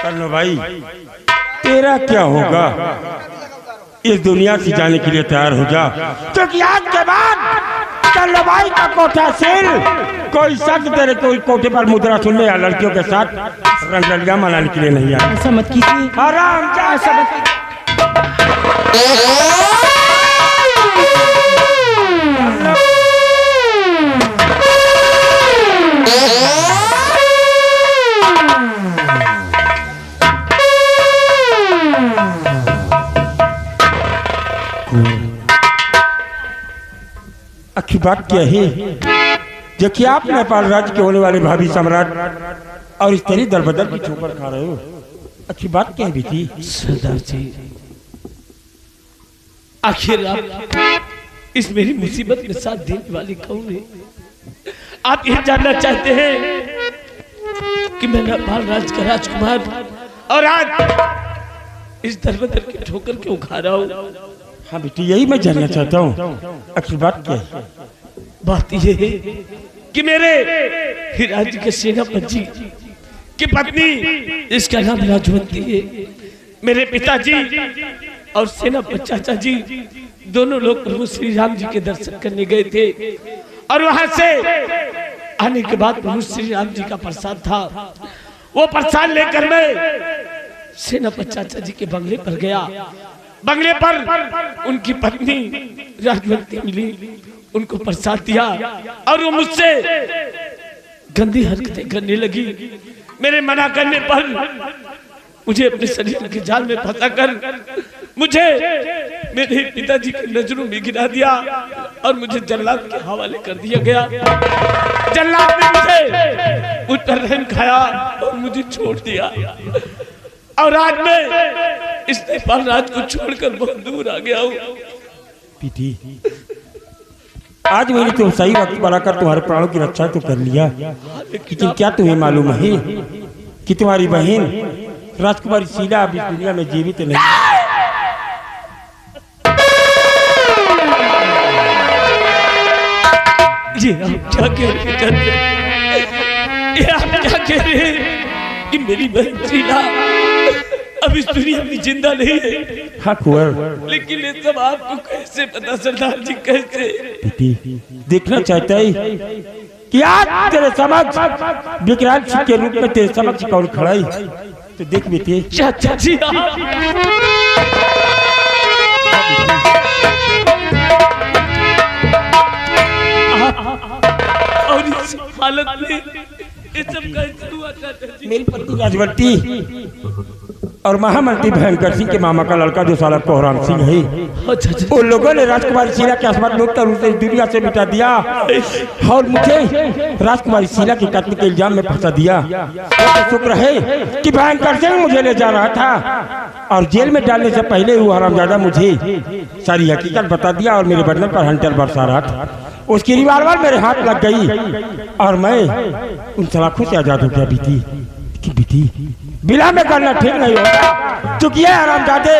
कल्लो भाई तेरा क्या होगा? इस दुनिया से जाने के लिए तैयार हो जा, क्योंकि आज के बाद कल्लो भाई का कोठा सेल कोई शख्स तेरे कोई कोठे पर मुद्रा सुनने या लड़कियों के साथ रंगरलिया मनाने के लिए नहीं आया। ऐसा मत कीजिए। आराम जा, ऐसा मत। अच्छी बात क्या है जो कि आप नेपाल राज्य के होने वाले भाभी सम्राट और इस तेरी दरबदर की ठोकर खा रहे हो? अच्छी बात क्या है बेटी? सरदार जी, आखिर आप इस मेरी मुसीबत में साथ देने वाली कौन है? आप यह जानना चाहते हैं कि मैं नेपाल राज्य का राजकुमार और आज इस दरबदर की ठोकर क्यों खा रहा हूँ? हाँ बेटी, यही मैं जानना चाहता हूँ। अच्छी बात क्या है? बात यह है कि मेरे ही राज्य के सेनापति की पत्नी, इसका नाम राजवंती है, मेरे पिताजी और सेनापति चाचा जी दोनों लोग प्रभु श्री राम जी के दर्शन करने गए थे और वहां से आने के बाद प्रभु श्री राम जी का प्रसाद था। वो प्रसाद लेकर मैं सेनापति चाचा जी के बंगले पर गया। बंगले पर उनकी पत्नी राजवंती मिली, उनको प्रसाद दिया और वो मुझसे गंदी हरकतें करने लगी। मेरे मना करने पर मुझे अपने शरीर के जाल में फंसाकर मुझे मेरे पिताजी की नजरों में गिरा दिया और मुझे जल्लाद के हवाले कर दिया गया। जल्लाद ने मुझे मुझ पर रहम खाया और मुझे छोड़ दिया और आज मैं इस नेपाल राज को छोड़कर बहुत दूर आ गया हूँ। बेटी, आज मैंने तो सही वक्त बनाकर तुम्हारे प्राणों की रक्षा तो कर लिया, लेकिन क्या तुम्हें मालूम है कि तुम्हारी बहन राजकुमारी शीला अब इस दुनिया में जीवित नहीं? ये आप क्या कह रहे हैं? ये आप क्या कह रहे हैं कि मेरी बहन शीला अब इस दुनिया में जिंदा नहीं है? हाँ कुंवर, लेकिन ये सब आपको कैसे पता सरदार जी? कैसे? बेटी, देखना चाहता है कि आज तेरे समक्ष विकराल सिंह के रूप में तेरे समक्ष कौन खड़ा है? तो देख बेटी। चाचा जी, और इस हालत में ये सब कैसे हुआ चाचा जी? मेरी पत्नी राजवंती और महामंत्री भयंकर सिंह के मामा का लड़का जो साला कोहराम सिंह है, उन लोगों ने राजकुमारी शीला के आसमान लूट कर उसे इस दुनिया से मिटा दिया और मुझे राजकुमारी शीला के कत्ल के इल्जाम में फंसा दिया। तो शुक्र है कि भयंकर सिंह मुझे ले जा रहा था और जेल में डालने से पहले वो हरामजादा मुझे सारी हकीकत बता दिया और मेरे बदन पर हंटर बरसा रहा था। उसकी रिवाल्वर मेरे हाथ लग गई और मैं उन सलाखों से आजाद हो गया। बेटी, बिला में करना ठीक नहीं होता, क्योंकि ये हरामजादे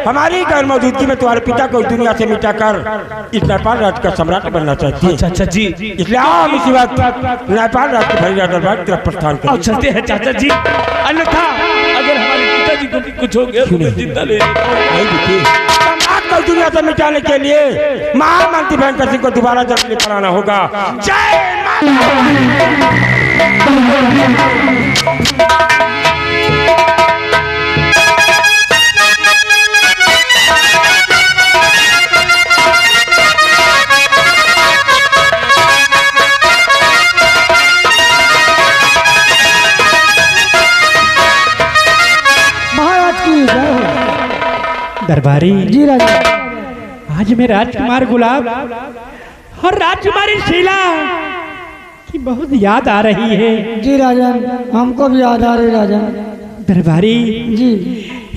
हमारी गैर मौजूदगी में तुम्हारे पिता को इस दुनिया से मिटाकर इस नेपाल राज्य का सम्राट बनना चाहते हैं। चाचा जी, इसलिए आओ हम इसी वक्त नेपाल राज्य के भैया दरबार की तरफ प्रस्थान करें। और चलते हैं चाचा जी, अन्यथा अगर हमारे पिताजी को भी कुछ हो गया तो मैं जिंदा नहीं बेटी, सम्राट को दुनिया से मिटाने के लिए महामंत्री भयंकर सिंह को दोबारा जल्दी कराना होगा। जय दरबारी जी राजा, आज मैं राजकुमार गुलाब और राजकुमारी शीला की बहुत याद आ रही है। जी राजन, हमको भी याद आ रही राजन। दरबारी जी,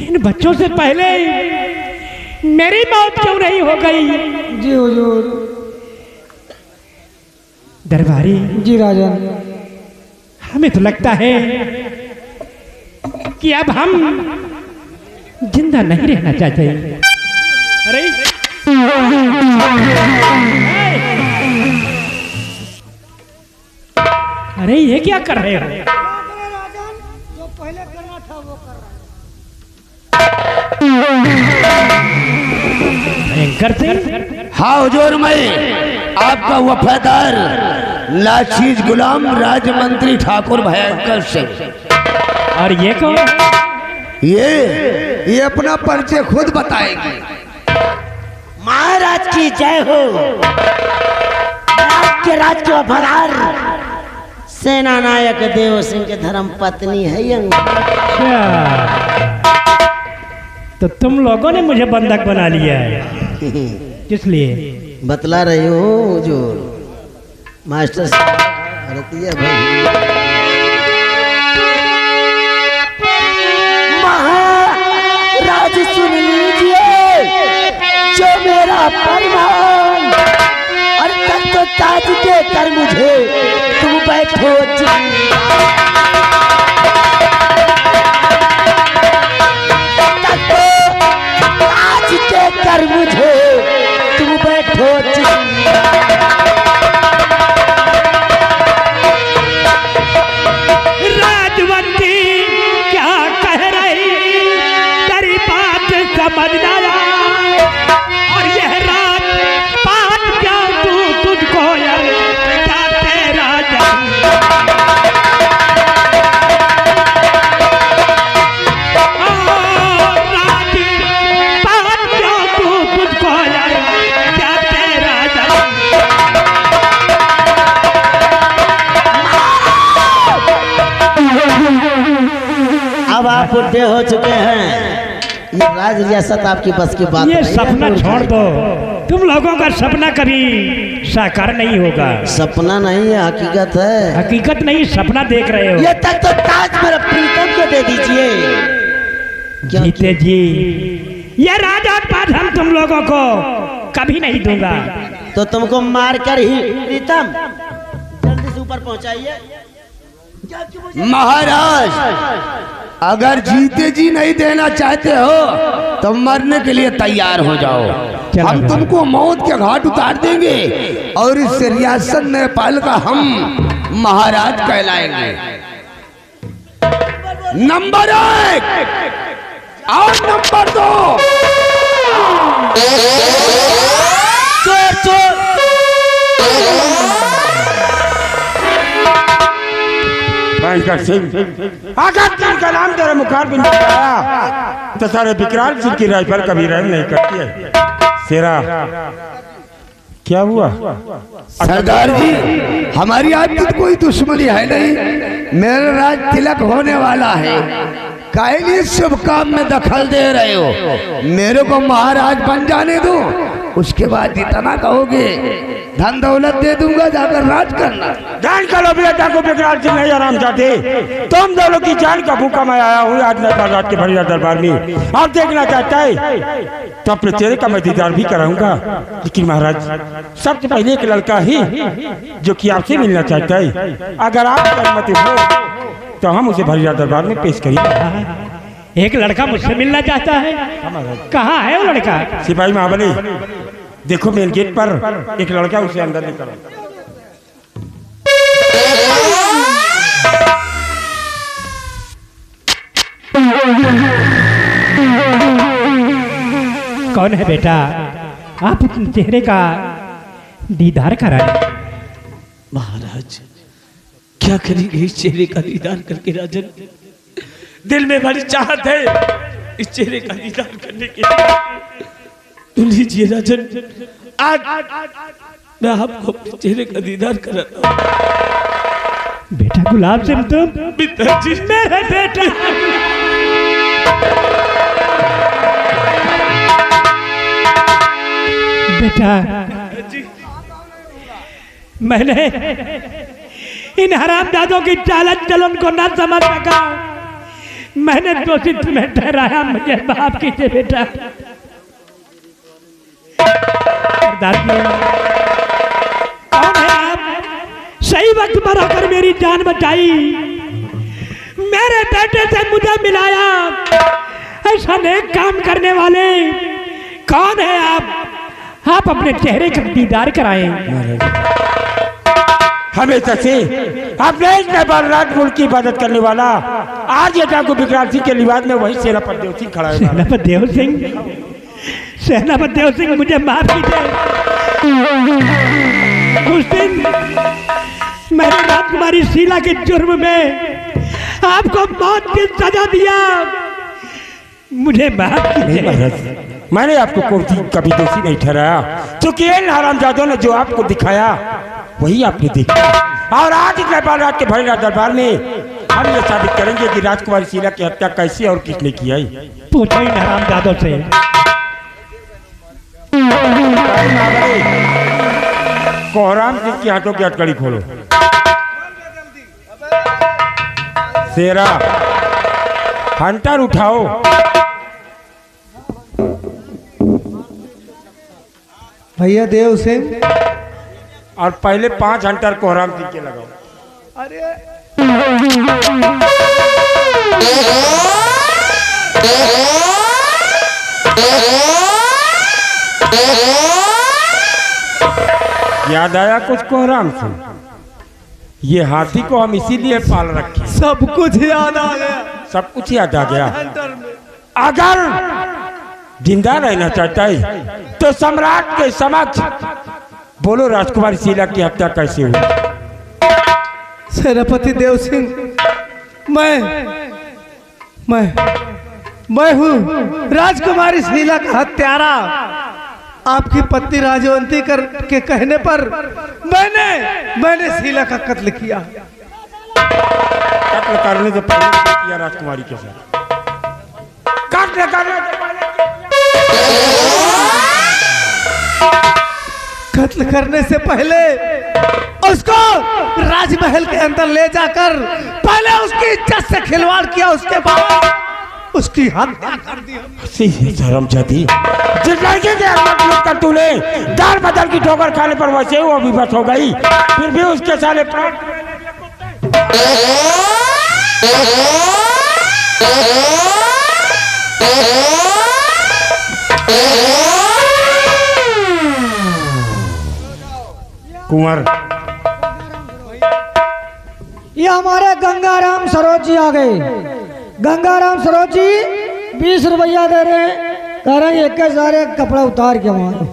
इन बच्चों से पहले मेरी मौत क्यों नहीं हो गई? जी हुजूर। दरबारी जी राजन, हमें तो लगता है कि अब हम जिंदा नहीं रहना चाहते। अरे अरे ये क्या कर रहे हो? जो पहले करना था वो कर रहा भयंकर सिंह। हाँ हुजूर, मैं आपका वफादार लाचीज गुलाम राजमंत्री ठाकुर भयंकर सिंह। और ये कौन? ये अपना परिचय खुद बताएगी। महाराज की जय हो। आपके राज के वफादार सेना नायक देव सिंह के धर्म पत्नी है ये। अच्छा, तो तुम लोगों ने मुझे बंधक बना लिया है, किस लिए? बतला रही हूँ हुजूर। मास्टर साहब रतिया भाई, महाराज सुन लीजिए जो मेरा फरमान, और तक तो ताज के कर मुझे तुम बैठो ताज के कर मुझे तुम बैठो राजवंती क्या कह रही तेरी बात समझना, और यह रात बात क्या तू तुझको यार क्या तेरा रात बात क्या तू तुझको यार क्या तेरा अब आप बुढ़े हो चुके हैं, ये राज रियासत आपकी बस की बात ये नहीं है। सपना छोड़ दो, तुम लोगों का सपना कभी साकार नहीं होगा। सपना नहीं है, हकीकत है। हकीकत नहीं, सपना देख रहे हो। ये तक तो ताज मेरे प्रीतम को दे दीजिए। जीते जी, ये राजपाट हम तुम लोगों को कभी नहीं दूंगा। तो तुमको मार कर ही प्रीतम जल्दी से ऊपर पहुंचाइए। महाराज, अगर जीते जी नहीं देना चाहते हो तो मरने के लिए तैयार हो जाओ। हम तुमको मौत के घाट उतार देंगे और इस रियासत नेपाल का हम महाराज कहलाएंगे। नंबर 1 और नंबर 2। चोर चोर भयंकर सिंह, अगर जिनका नाम तेरे मुखार बिन आया तो सारे विकराल सिंह की राइफल कभी रहम नहीं करती है। शेरा, क्या हुआ? सरदार जी, हमारी आपकी तो कोई दुश्मनी है नहीं। मेरा राज तिलक होने वाला है, काहे लिए शुभ काम में दखल दे रहे हो? मेरे को महाराज बन जाने दो, उसके बाद जितना कहोगे धन दौलत दे दूंगा, जाकर राज करना। जान का लोभी को विकराल सिंह नहीं आराम चाहते। तुम दोनों की जान का भूखा मैं आया हूँ आज नेपाल राज के भरिया दरबार में। आप देखना चाहता है तो अपने चेहरे का मैं दीदार भी कराऊंगा, लेकिन महाराज सबसे पहले एक लड़का ही जो कि आपसे मिलना चाहता है, अगर आपकी अनुमति हो तो हम उसे भरिया दरबार में पेश करेंगे। एक लड़का मुझसे मिलना चाहता है, कहाँ है वो लड़का? सिपाही महाबली, देखो मेन गेट पर एक लड़का, उसे अंदर लेकर कौन है बेटा? आप अपने चेहरे का दीदार कराए। महाराज, क्या करेंगे इस चेहरे का दीदार करके राजन? दिल में बड़ी चाहत है इस चेहरे का दीदार करने की। तो लीजिए राजन, आज मैं आपको अपने चेहरे का दीदार कराता हूं। बेटा गुलाब सिंह, तुम पिताजी, मेरा बेटा। बेटा, मैंने इन हरामजादों की चालन चलन को न समझ सका। मैंने दोषी तुम्हें ठहराया, मुझे माफ कीजिए बेटा। कौन है आप? सही वक्त पर आकर मेरी जान बचाई, मेरे बेटे से मुझे मिलाया। ऐसा नेक काम करने वाले कौन है आप? आप अपने चेहरे का दीदार कराएं। हमेशा से अपने नेपाल राज मुल्क की इबादत करने वाला आज ये डाकू विकराल सिंह के लिबास में वही सेनापति देव सिंह खड़ा है। सेनापति देव सिंह, सेनापति देव सिंह मुझे माफ कीजिए। उस दिन मैंने राजकुमारी शीला के जुर्म में आपको मौत की सजा दिया, मुझे माफ कीजिए। मैंने आपको कभी दोषी नहीं ठहराया, क्योंकि इन हरामजादों ने जो आपको दिखाया वही आपने देखा। और आज इस नेपाल राज के भरे दरबार में हम ये साबित करेंगे कि राजकुमारी शीला की हत्या कैसे और किसने किया है। पूछो इन हरामजादों से। कोहराम सिंह की हाथों की हथकड़ी खोलो। शेरा हंटर उठाओ। भैया देव सिंह, और पहले 5 हंटर कोहराम सिंह के लगाओ। याद आया कुछ कोहराम सिंह? ये हाथी को हम इसीलिए पाल रखे। सब कुछ याद आ गया। सब कुछ याद आ गया। अगर जिंदा रहना चाहता है तो सम्राट के समक्ष बोलो राजकुमारी शीला की हत्या कैसे हुई। सेनापति देव सिंह, मैं हूँ राजकुमारी शीला का हत्यारा। आपकी पत्नी राजवंती के कहने पर मैंने शीला का कत्ल किया। कत्ल करने से पहले किया राजकुमारी के साथ। कत्ल करने से पहले कत्ल करने से पहले उसको राजमहल के अंदर ले जाकर पहले उसकी इज्जत से खिलवाड़ किया, उसके बाद उसकी हत्या कर दी। धर्मजादी, जिस लड़के के कर तूने दाल बदल की ठोकर खाने पर वैसे वो विवश हो गई, फिर भी उसके साले प्राण। कुंवर, ये हमारे गंगाराम सरोज जी आ गए। गंगाराम सरोज जी 20 रुपया दे रहे, कह रहे हैं एक के सारे कपड़ा उतार के मारो।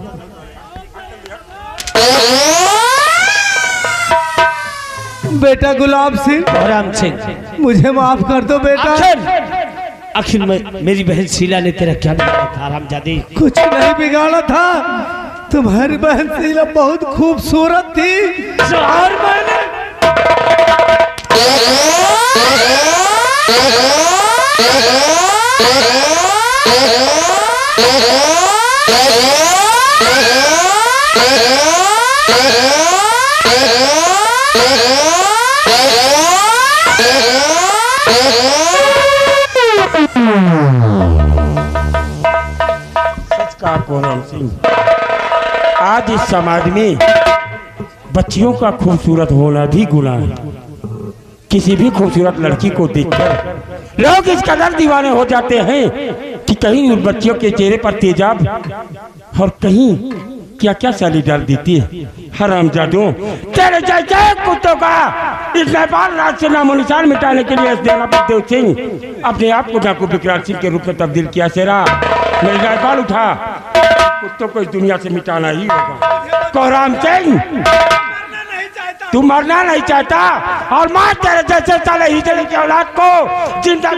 बेटा गुलाब सिंह, कोहराम सिंह, मुझे माफ कर दो बेटा। आखिर मेरी बहन शीला ने तेरा क्या बिगाड़ा था हरामजादी? कुछ नहीं बिगाड़ा था, तुम्हारी बहन शीला बहुत खूबसूरत थी और मैंने सच कहा कोहराम सिंह, आज इस समाज में बच्चियों का खूबसूरत होना भी गुनाह है। किसी भी खूबसूरत लड़की को देखकर लोग इस कदर दीवाने हो जाते हैं कि कहीं उन बच्चियों के चेहरे पर तेजाब और कहीं क्या क्या साली डाल देती है। हरामजादों, तेरे जैसे कुत्तों का इस नेपाल राज से नामो निशान मिटाने के लिए सेनापति देव सिंह अपने आप को डाकू विकराल सिंह के रूप में तब्दील किया। शेरा, मेरी नेपाल उठा, कुत्तों को इस दुनिया से मिटाना ही होगा। कोहराम सिंह, तू मरना नहीं चाहता और मार तेरे जैसे साले हिजड़े की औलाद को जिंदा।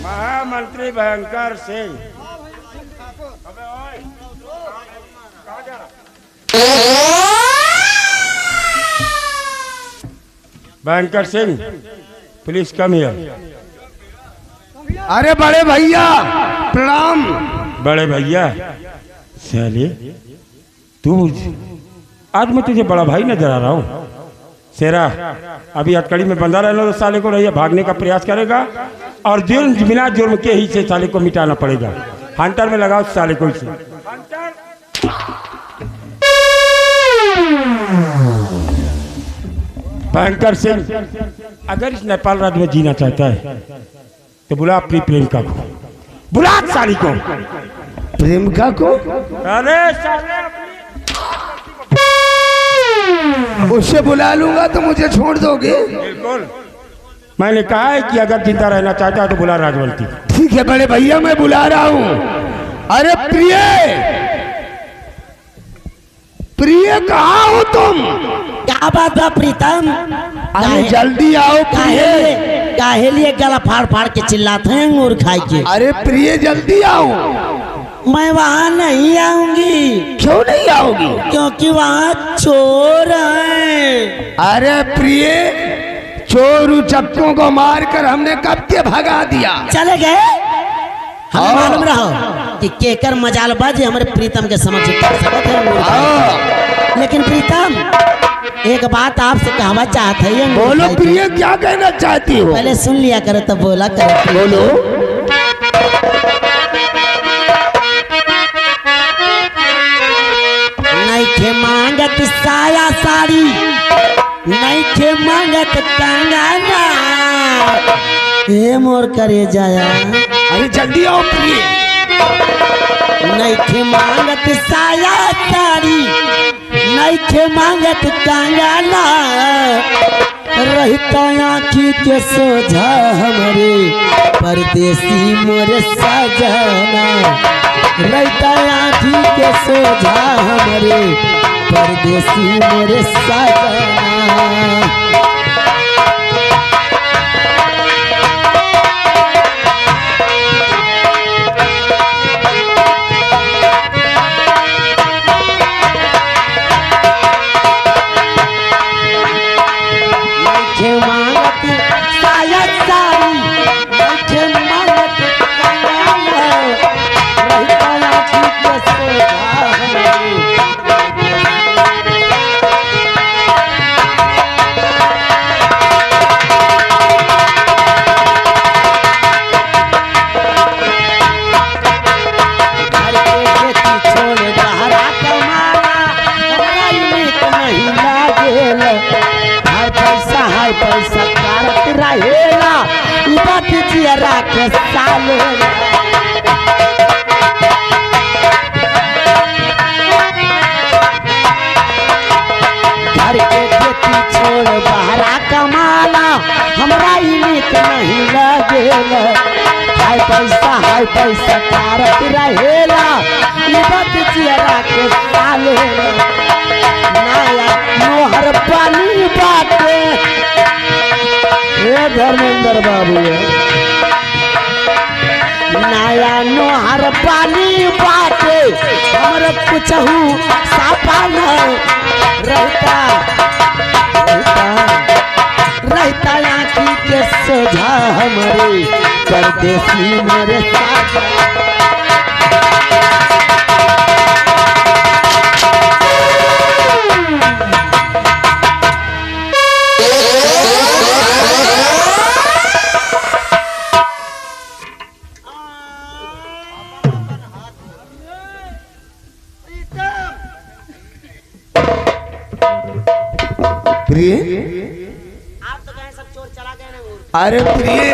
महामंत्री भयंकर सिंह, भयंकर सिंह, प्लीज कम हियर। अरे बड़े भैया प्रणाम। बड़े भैया, साले तू, आज मैं तुझे बड़ा भाई नजर आ रहा हूँ। शेरा, अभी हथकड़ी में बंधा रहना तो साले को रहिए भागने का प्रयास करेगा और जुर्म बिना जुर्म के ही से साले को मिटाना पड़ेगा। हंटर में लगाओ साले को इसे। भयंकर सिंह अगर इस नेपाल राज्य में जीना चाहता है तो बुला अपनी प्रेमिका को, बुला साली को। प्रेमिका को? अरे साले उससे बुला लूंगा तो मुझे छोड़ दोगे? बिल्कुल, मैंने कहा है कि अगर जिंदा रहना चाहता है तो बुला राजवंती। ठीक है बड़े भैया, मैं बुला रहा हूँ। अरे प्रिय, प्रिय कहाँ हो तुम? क्या बात है प्रीतम? अरे जल्दी आओ प्रिय। काहे लिए गला फाड़ फाड़ के चिल्लाते हैं अंगूर खाए के? अरे प्रिय जल्दी आओ। मैं वहाँ नहीं आऊंगी। क्यों नहीं आओगी? क्योंकि वहाँ चोर हैं। अरे प्रिय, चोर उचक्कों को मारकर हमने कब के भगा दिया। चले गए? हमें मालूम रहो कि केकर मजालबाजी हमारे प्रीतम के समझ कर सकते हैं। लेकिन प्रीतम, एक बात आपसे कहना चाहते हैं। बोलो प्रिय, क्या कहना चाहती हो? पहले सुन लिया करो तो बोला करो। बोलो। नहीं खे मांगत साया साड़ी, नहीं खे मांगत कंगना, हे मोर करे जाया। अरे जल्दी आओ प्रिय। नहीं खे मांगत साया साड़ी, नहीं खे मांगत कंगना, रहता आँखी के सोझा हमरे परदेसी मोरे सजना, रहता आँखी के सोझा हमरे परदेसी मोरे सजना। घर के खेती छोड़ बहरा कमाना हमरा नीक नहीं लगेल। हाय पैसा कारत रहेला, बात चियरा के सालेला। नया नोहर पानी बाटे, हे धर्मेंद्र बाबू, नया नोहर पानी बाटे, हमर कुछहू सापा न रहता आँखी के सोझा हमरे परदेसी मेरे साथ। प्रिय, आप तो कहें सब चोर चला गए ना। अरे प्रिय,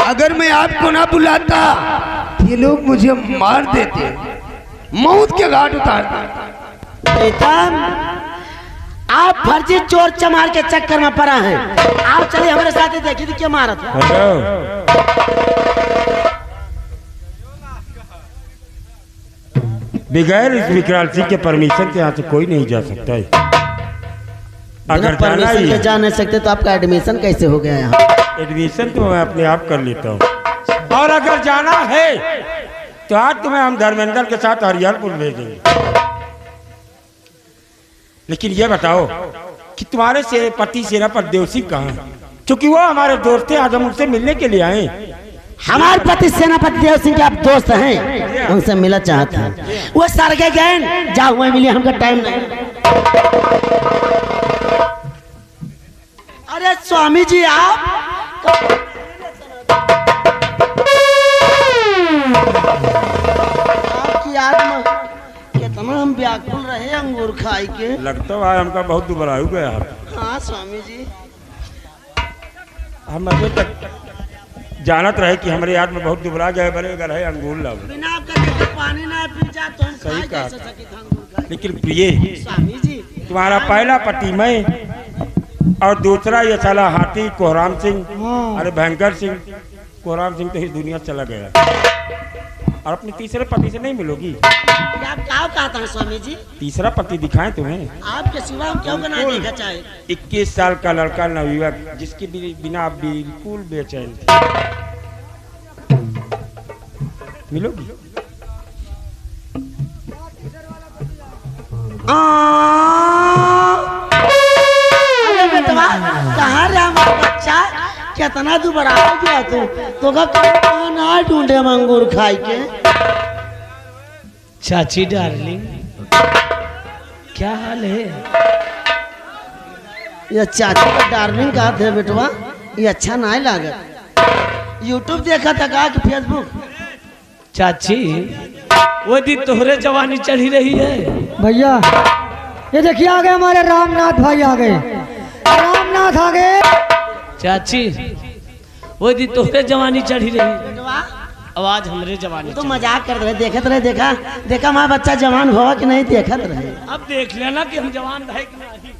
अगर मैं आपको ना बुलाता ये लोग मुझे मार देते, मौत के घाट उतार देते। प्रीतम, आप फर्जी चोर चमार के चक्कर में पड़ा है। आप चलिए हमारे साथ ही, देखिए क्या मारा था। बगैर इस विकराल सिंह के परमिशन के यहाँ से कोई नहीं जा सकता है। अगर परमिशन के जा नहीं सकते तो आपका एडमिशन कैसे हो गया यहाँ? एडमिशन तो मैं अपने आप कर लेता हूँ। और अगर जाना है तो आज तुम्हें हम धर्मेंद्र के साथ हरियाणपुर भेजेंगे। लेकिन ये बताओ कि तुम्हारे से पति सेनापति देवसिंह कहाँ है? क्योंकि वो हमारे दोस्त थे, आज हम उनसे मिलने के लिए आए। हमारे पति सेनापति देव सिंह के आप दोस्त हैं, उनसे मिलना चाहते हैं। वो सरगे गए, जाओ वहीं मिलिए, हमका टाइम नहीं। अरे स्वामी जी, आप आपकी आत्मा कितना हम व्याकुल रहे अंगूर खाई के। लगता है हमका बहुत दुबरायु गया। हाँ हाँ स्वामी जी। हम अभी तक जानत रहे कि हमारे याद में बहुत दुबला गए बड़े अगर है अंगूर लाओ। बिना आपका देखो पानी ना पी जा तो हम सही खाए कहा। कैसे सके अंगूर खाए? लेकिन प्रिय स्वामी जी तुम्हारा पहला पति मैं और दूसरा ये साला हाथी कोहराम सिंह, अरे भयंकर सिंह। कोहराम सिंह तो इस दुनिया चला गया और अपने तीसरे पति से नहीं मिलोगी। ये आप क्या कहता है स्वामी जी? तीसरा पति दिखाएं तुम्हें। आपके सिवा हम क्यों ना देखा चाहे? 21 साल का लड़का नवयुवक जिसके बिना आप बिल्कुल बेचैन थे, मिलोगी? अरे बेटवा कहाँ रे हमारा बच्चा? कितना तू बड़ा हो गया तो कहाँ ना ढूंढे हम अंगूर खाई के? चाची डार्लिंग क्या हाल है? ये चाची का डार्लिंग कहा थे बेटवा, ये अच्छा नहीं लगा। यूट्यूब देखा था का कि फेसबुक? चाची वो दिन तोहरे जवानी चढ़ी रही है। भैया ये देखिए आ गए हमारे रामनाथ भाई, आ गए रामनाथ आ गए। चाची वो दिन तोहरे जवानी चढ़ी रही, बेटवा आवाज हमरे जवानी तो चढ़ी। मजाक कर रहे, देखत रहे, देखा हमारा बच्चा जवान हुआ कि नहीं देखत रहे। अब देख लेना कि हम जवान भाई कि नहीं।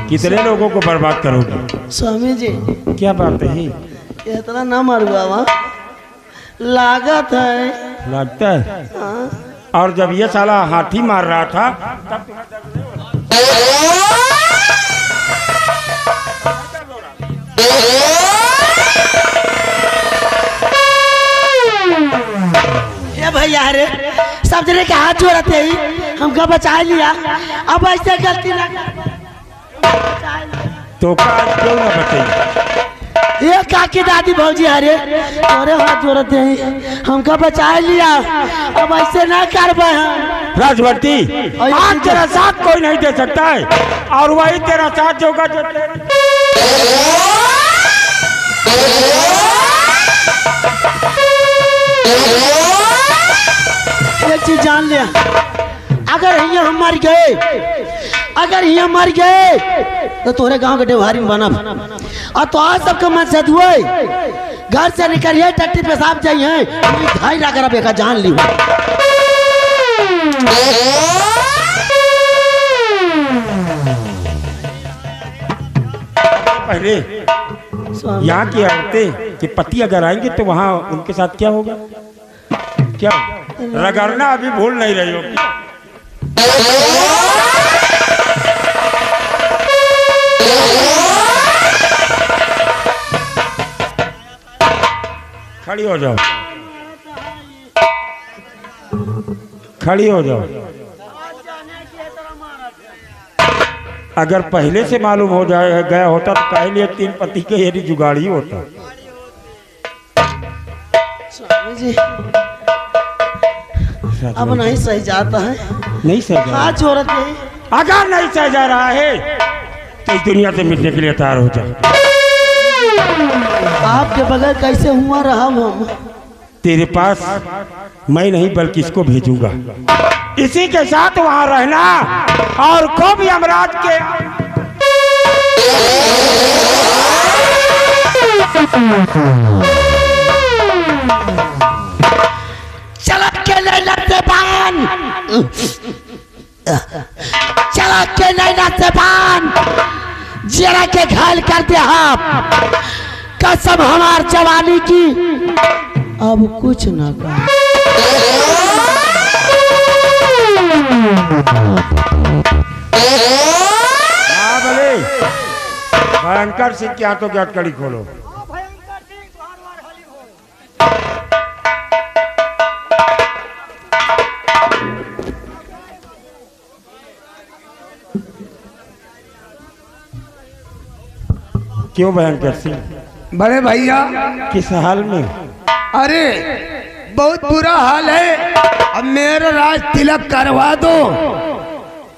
कितने लोगों को बर्बाद करोगे? स्वामी जी क्या बात है? इतना ना मरुआ वहाँ लागत है। लगता है। हाँ। और जब ये साला हाथी मार रहा था तब ये भैया रे सब जने के हाथ जोड़ते ही हमका बचा लिया। अब ऐसे गलती ना तो क्यों ना बचे? ये काकी दादी भौजी हरे तोरे हाथ जोड़ते ही हमका बचा लिया। अब ऐसे ना करबे हम। राजवर्ती आज तेरा साथ कोई नहीं दे सकता है और वही तेरा साथ होगा जो एक चीज जान लिया, अगर यहाँ हम मर गए, अगर यहाँ मर गए तो तोरे गांव के डेवहारी में बना और तो आज सबका मन से हुए घर से निकलिए टट्टी पेशाब जाइए धाई रख रहा बेका जान ली। पहले यहाँ की औरतें के पति अगर आएंगे तो वहाँ उनके साथ क्या होगा? क्या रगड़ना अभी भूल नहीं रही होगी। खड़ी हो जाओ, खड़ी हो जाओ। अगर पहले से मालूम हो जाए गया होता तो कहे लिए 3 पति के यदि जुगाड़ी होता। स्वामी जी अब नहीं सही जाता है, नहीं सह जा हाथ जोड़ते हैं। अगर नहीं सह जा रहा है तो इस दुनिया से मिटने के लिए तैयार हो जा। आपके बगैर कैसे हुआ रहा हम? तेरे पास मैं नहीं बल्कि इसको भेजूंगा, इसी के साथ वहां रहना और खूब यमराज के चला के नैना से पान, चला के नैना से पान जरा के घायल कर दे आप कसम हमार जवानी की अब कुछ ना कर। भयंकर सिंह की हाथों की हथकड़ी खोलो। क्यों भयंकर सिंह? बड़े भैया किस हाल में? अरे बहुत बुरा हाल है, अब मेरा राज तिलक करवा दो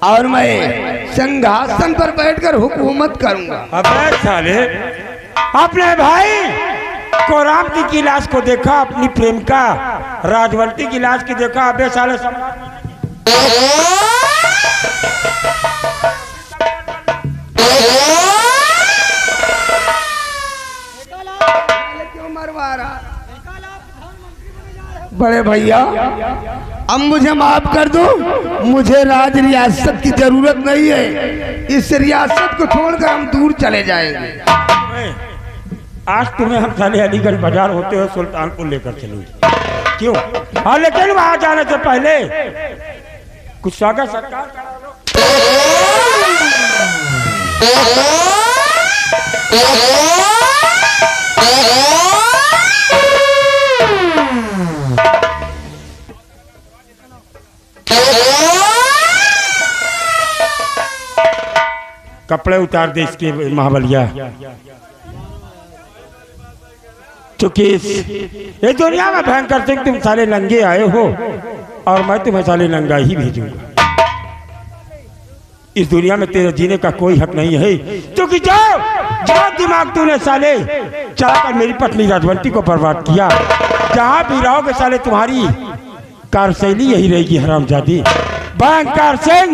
और मैं सिंहासन पर बैठकर हुकूमत करूंगा। अबे साले, अपने भाई कोरामती की लाश को देखा, अपनी प्रेमिका राजवंती की लाश की देखा। अबे साले क्यों मरवा रहा? बड़े भैया अब मुझे माफ कर दो, मुझे राज रियासत की जरूरत नहीं है। इस रियासत को छोड़कर हम दूर चले जाएंगे। आज तुम्हें हम साले अलीगढ़ बाजार होते हुए सुल्तानपुर लेकर चलेंगे। क्यों? हाँ, लेकिन वहां जाने से पहले कुछ स्वागत सत्कार करा दो। कपड़े उतार दे इसके महाबलिया, क्योंकि इस दुनिया में भयंकर सिंह तुम साले नंगे आए हो और मैं तुम्हें साले नंगा ही भेजूंगा। इस दुनिया में तेरे जीने का कोई हक नहीं है, क्योंकि जो दिमाग तूने साले चलाकर मेरी पत्नी राजवंती को बर्बाद किया, जहां भी रहोगे साले तुम्हारी कार्यशैली यही रहेगी। हरामजादी भयंकर सिंह,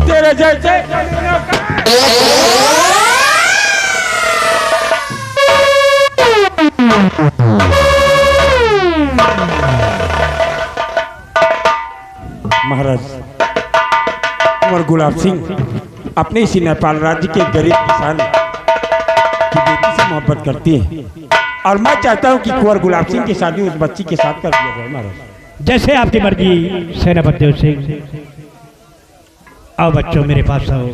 तेरे जैसे महाराज कुंवर गुलाब सिंह अपने इसी नेपाल राज्य के गरीब किसान की बेटी से मोहब्बत करती है और मैं चाहता हूं कि कुंवर गुलाब सिंह की शादी उस बच्ची के साथ कर दिया जाए। महाराज जैसे आपकी मर्जी सेनापति सिंह। आओ बच्चों मेरे पास आओ।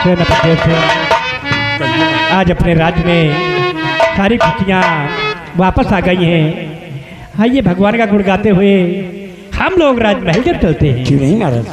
सेनापति सिंह, आज अपने राज्य में सारी खुशियाँ वापस आ गई हैं। आइए भगवान का गुण गाते हुए हम लोग राजमहल जब चलते हैं। क्यों नहीं महाराज?